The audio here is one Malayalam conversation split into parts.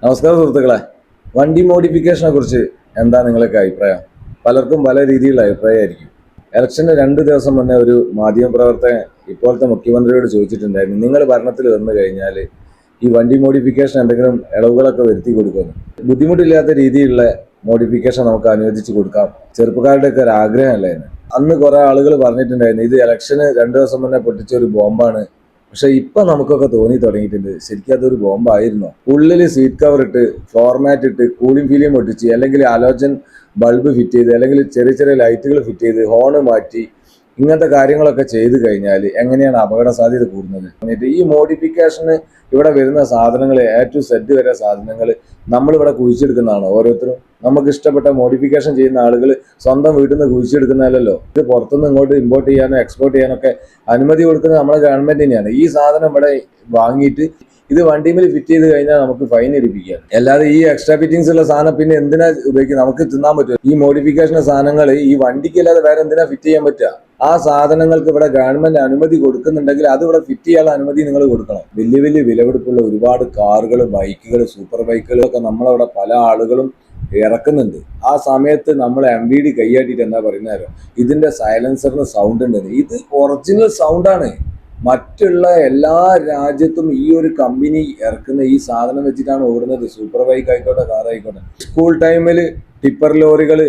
നമസ്കാരം സുഹൃത്തുക്കളെ. വണ്ടി മോഡിഫിക്കേഷനെ കുറിച്ച് എന്താ നിങ്ങളൊക്കെ അഭിപ്രായം? പലർക്കും പല രീതിയിലുള്ള അഭിപ്രായമായിരിക്കും. ഇലക്ഷന് 2 ദിവസം മുന്നേ ഒരു മാധ്യമപ്രവർത്തകൻ ഇപ്പോഴത്തെ മുഖ്യമന്ത്രിയോട് ചോദിച്ചിട്ടുണ്ടായിരുന്നു, നിങ്ങൾ ഭരണത്തിൽ വന്നു കഴിഞ്ഞാൽ ഈ വണ്ടി മോഡിഫിക്കേഷൻ എന്തെങ്കിലും ഇളവുകളൊക്കെ വരുത്തി കൊടുക്കുമെന്ന്. ബുദ്ധിമുട്ടില്ലാത്ത രീതിയിലുള്ള മോഡിഫിക്കേഷൻ നമുക്ക് അനുവദിച്ച് കൊടുക്കാം, ചെറുപ്പക്കാരുടെയൊക്കെ ഒരു ആഗ്രഹമല്ലായിരുന്നു. അന്ന് കുറെ ആളുകൾ പറഞ്ഞിട്ടുണ്ടായിരുന്നു ഇത് ഇലക്ഷന് 2 ദിവസം മുന്നേ പൊട്ടിച്ച ഒരു ബോംബാണ്. പക്ഷെ ഇപ്പൊ നമുക്കൊക്കെ തോന്നി തുടങ്ങിയിട്ടുണ്ട് ശരിക്കും അതൊരു ബോംബായിരുന്നോ. ഉള്ളില് സീറ്റ് കവർ ഇട്ട്, ഫോർമാറ്റ് ഇട്ട്, കൂളിംഗ് ഫിലിം ഒട്ടിച്ച്, അല്ലെങ്കിൽ അലോജൻ ബൾബ് ഫിറ്റ് ചെയ്ത്, അല്ലെങ്കിൽ ചെറിയ ചെറിയ ലൈറ്റുകൾ ഫിറ്റ് ചെയ്ത്, ഹോണ് മാറ്റി, ഇങ്ങനത്തെ കാര്യങ്ങളൊക്കെ ചെയ്തു കഴിഞ്ഞാൽ എങ്ങനെയാണ് അപകട സാധ്യത കൂടുന്നത്? എന്നിട്ട് ഈ മോഡിഫിക്കേഷന് ഇവിടെ വരുന്ന സാധനങ്ങൾ, എ ടു സെഡ് വരെ സാധനങ്ങൾ നമ്മളിവിടെ കുഴിച്ചെടുക്കുന്നതാണ്. ഓരോരുത്തരും നമുക്ക് ഇഷ്ടപ്പെട്ട മോഡിഫിക്കേഷൻ ചെയ്യുന്ന ആളുകൾ സ്വന്തം വീട്ടിൽ നിന്ന് കുഴിച്ചെടുക്കുന്നതല്ലോ. ഇത് പുറത്തുനിന്ന് ഇങ്ങോട്ട് ഇമ്പോർട്ട് ചെയ്യാനോ എക്സ്പോർട്ട് ചെയ്യാനൊക്കെ അനുമതി കൊടുക്കുന്നത് നമ്മളെ ഗവൺമെന്റ് തന്നെയാണ്. ഈ സാധനം ഇവിടെ വാങ്ങിയിട്ട് ഇത് വണ്ടിയിൽ ഫിറ്റ് ചെയ്ത് കഴിഞ്ഞാൽ നമുക്ക് ഫൈൻ ഇടിപ്പിക്കുക. അല്ലാതെ ഈ എക്സ്ട്രാ ഫിറ്റിംഗ്സ് ഉള്ള സാധനം പിന്നെ എന്തിനാ ഉപയോഗിക്കുക? നമുക്ക് തിന്നാൻ പറ്റും. ഈ മോഡിഫിക്കേഷൻ സാധനങ്ങൾ ഈ വണ്ടിക്ക് അല്ലാതെ വേറെ എന്തിനാ ഫിറ്റ് ചെയ്യാൻ പറ്റുക? ആ സാധനങ്ങൾക്ക് ഇവിടെ ഗവൺമെന്റ് അനുമതി കൊടുക്കുന്നുണ്ടെങ്കിൽ അത് ഇവിടെ ഫിറ്റ് ചെയ്യാനുള്ള അനുമതി നിങ്ങൾ കൊടുക്കണം. വലിയ വലിയ വിലപിടിപ്പുള്ള ഒരുപാട് കാറുകൾ, ബൈക്കുകൾ, സൂപ്പർ ബൈക്കുകളൊക്കെ നമ്മളവിടെ പല ആളുകളും ഇറക്കുന്നുണ്ട്. ആ സമയത്ത് നമ്മൾ MVD കൈയാട്ടിട്ട് എന്താ പറയുന്നത്, ഇതിന്റെ സൈലൻസറിന് സൗണ്ട് ഉണ്ട്. ഇത് ഒറിജിനൽ സൗണ്ടാണ്. മറ്റുള്ള എല്ലാ രാജ്യത്തും ഈ ഒരു കമ്പനി ഇറക്കുന്ന ഈ സാധനം വെച്ചിട്ടാണ് ഓടുന്നത്. സൂപ്പർ ബൈക്ക് ആയിക്കോട്ടെ, കാർ ആയിക്കോട്ടെ. സ്കൂൾ ടൈമിൽ ടിപ്പർ ലോറികൾ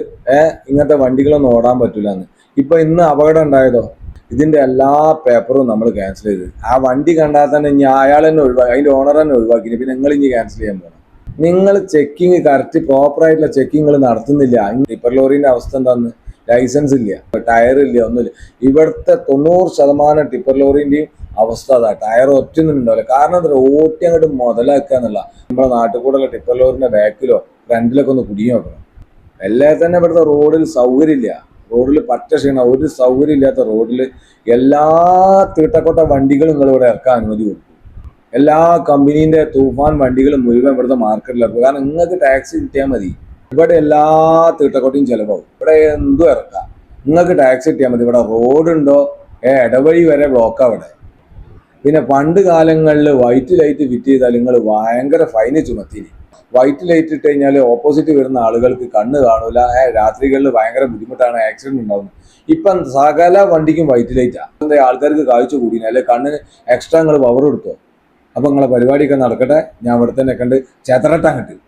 ഇങ്ങനത്തെ വണ്ടികളൊന്നും ഓടാൻ പറ്റൂലെന്ന്. ഇപ്പൊ ഇന്ന് അപകടം ഉണ്ടായതോ ഇതിന്റെ എല്ലാ പേപ്പറും നമ്മൾ ക്യാൻസൽ ചെയ്ത്. ആ വണ്ടി കണ്ടാൽ തന്നെ ഇനി അയാൾ തന്നെ ഒഴിവാക്കി, അതിന്റെ ഓണർ തന്നെ ഒഴിവാക്കി. പിന്നെ നിങ്ങൾ ഇനി ക്യാൻസൽ ചെയ്യാൻ പോകണം. നിങ്ങൾ ചെക്കിങ് കറക്റ്റ് പ്രോപ്പറായിട്ടുള്ള ചെക്കിങ്ങൾ നടത്തുന്നില്ല. ടിപ്പർ ലോറിന്റെ അവസ്ഥ എന്താന്ന്? ലൈസൻസ് ഇല്ല, ടയർ ഇല്ല, ഒന്നുമില്ല. ഇവിടുത്തെ 90% ടിപ്പർ ലോറിന്റെയും അവസ്ഥ അതാ. ടയർ ഒറ്റൊന്നുണ്ടാവില്ല. കാരണം എന്താ, ഓട്ടി അങ്ങോട്ട് മുതലാക്കുക എന്നുള്ള. നമ്മുടെ നാട്ടിൽ കൂടെയുള്ള ടിപ്പർ ലോറിന്റെ ബാക്കിലോ ഫ്രണ്ടിലൊക്കെ ഒന്ന് കുടുങ്ങി നോക്കണം. എല്ലാം തന്നെ ഇവിടുത്തെ റോഡിൽ സൗകര്യമില്ല. റോഡിൽ പറ്റ ക്ഷീണം. ഒരു സൗകര്യം ഇല്ലാത്ത റോഡിൽ എല്ലാ തീട്ടക്കൊട്ട വണ്ടികളും നിങ്ങളിവിടെ ഇറക്കാൻ അനുമതി കൊടുക്കും. എല്ലാ കമ്പനീന്റെ തൂഫാൻ വണ്ടികളും മുഴുവൻ ഇവിടുത്തെ മാർക്കറ്റിൽ ഇറക്കും. കാരണം നിങ്ങൾക്ക് ടാക്സി കിട്ടിയാൽ മതി. ഇവിടെ എല്ലാ തീട്ടക്കൊട്ടയും ചിലവാകും. ഇവിടെ എന്തും ഇറക്കാം. നിങ്ങൾക്ക് ടാക്സി കിട്ടിയാൽ മതി. ഇവിടെ റോഡുണ്ടോ? ഇടവഴി വരെ ബ്ലോക്കാ ഇവിടെ. പിന്നെ പണ്ട് കാലങ്ങളിൽ വൈറ്റ് ലൈറ്റ് ഫിറ്റ് ചെയ്താൽ നിങ്ങൾ ഭയങ്കര ഫൈന് ചുമത്തിന്. വൈറ്റ് ലൈറ്റ് ഇട്ട് കഴിഞ്ഞാൽ ഓപ്പോസിറ്റ് വരുന്ന ആളുകൾക്ക് കണ്ണ് കാണൂല. രാത്രികളിൽ ഭയങ്കര ബുദ്ധിമുട്ടാണ്, ആക്സിഡന്റ് ഉണ്ടാവുന്നത്. ഇപ്പം സകല വണ്ടിക്കും വൈറ്റ് ലൈറ്റാ. എന്താ ആൾക്കാർക്ക് കാഴ്ച കൂടിന, അല്ലെ കണ്ണിന് എക്സ്ട്രാ നിങ്ങൾ പവർ കൊടുത്തോ? അപ്പൊ നിങ്ങളെ പരിപാടിയൊക്കെ നടക്കട്ടെ. ഞാൻ ഇവിടെ തന്നെ കണ്ട് ചേത്തറട്ടാൻ കിട്ടും.